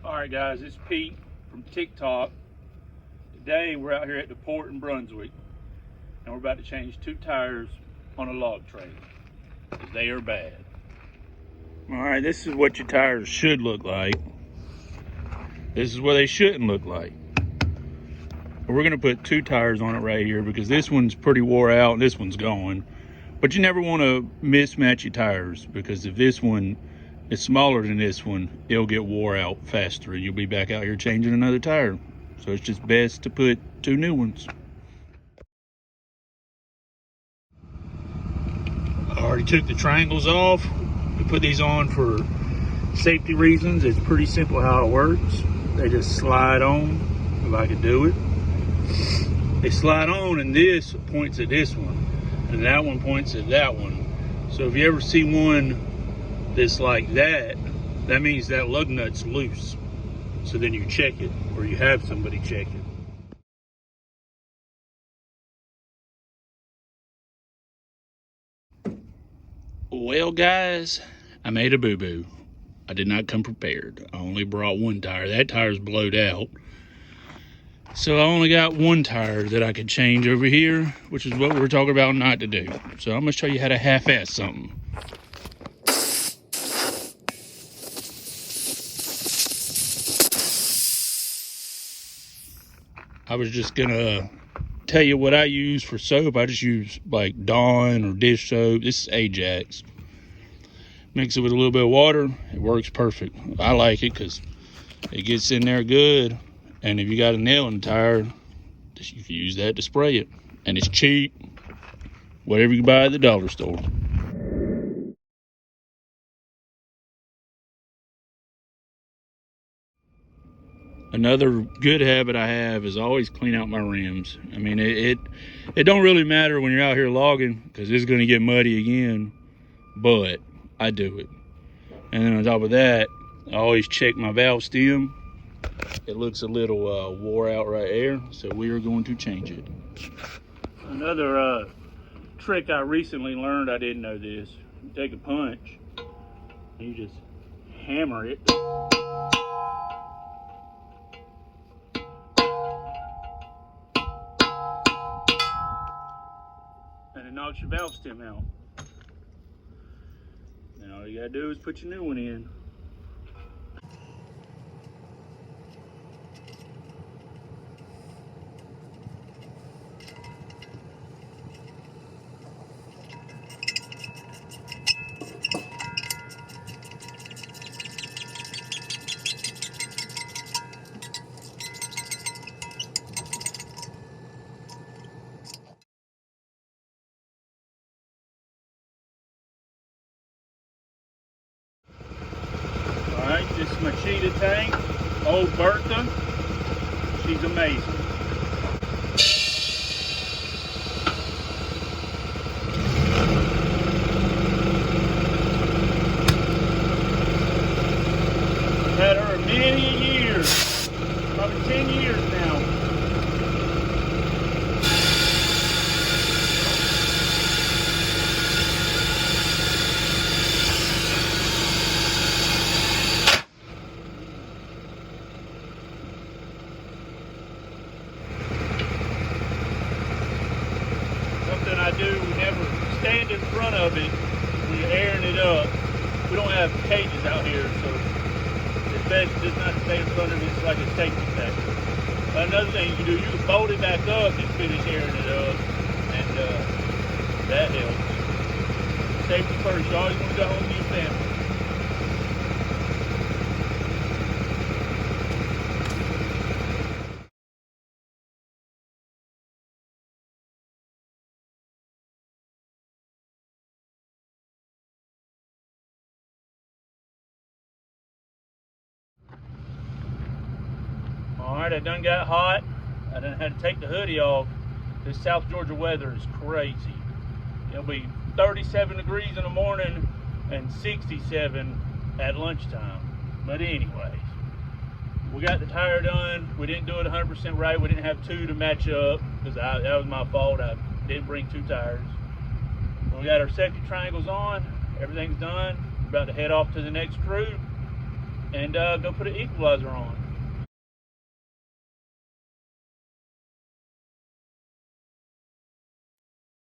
Alright guys, it's Pete from TikTok. Today we're out here at the port in Brunswick and we're about to change 2 tires on a log train because they are bad. Alright, this is what your tires should look like. This is what they shouldn't look like. We're going to put 2 tires on it right here because this one's pretty wore out and this one's gone. But you never want to mismatch your tires because if this one is smaller than this one, it'll get wore out faster and you'll be back out here changing another tire. So it's just best to put 2 new ones. I already took the triangles off. We put these on for safety reasons. It's pretty simple how it works. They just slide on, if I could do it. They slide on and this points at this one and that one points at that one. So if you ever see one that's like that, that means that lug nut's loose. So then you check it, or you have somebody check it. Well guys, I made a boo-boo. I did not come prepared. I only brought 1 tire. That tire's blowed out. So I only got 1 tire that I could change over here, which is what we're talking about not to do. So I'm gonna show you how to half-ass something. I was just gonna tell you what I use for soap. I just use like Dawn or dish soap. This is Ajax. Mix it with a little bit of water. It works perfect. I like it because it gets in there good. And if you got a nail in the tire, you can use that to spray it. And it's cheap. Whatever you buy at the dollar store. Another good habit I have is always clean out my rims. I mean, it don't really matter when you're out here logging because it's going to get muddy again, but I do it. And then on top of that, I always check my valve stem. It looks a little wore out right there, so we are going to change it. Another trick I recently learned, I didn't know this. You take a punch, and you just hammer it. And it knocks your valve stem out. Now all you gotta do is put your new one in. Alright, this is my cheetah tank, old Bertha. She's amazing. I've had her many years, probably 10 years now. Something I do, we never stand in front of it when you're airing it up. We don't have cages out here, so it's best just not to stay in front of it. It's like a safety factor. But another thing you can do, you can fold it back up and finish airing it up, and that helps. Safety first, you always want to go home to your family. Alright, I done got hot. I done had to take the hoodie off. This South Georgia weather is crazy. It'll be 37 degrees in the morning and 67 at lunchtime. But anyways, we got the tire done. We didn't do it 100% right. We didn't have 2 to match up because that was my fault. I didn't bring 2 tires. We got our safety triangles on. Everything's done. We're about to head off to the next crew and go put an equalizer on.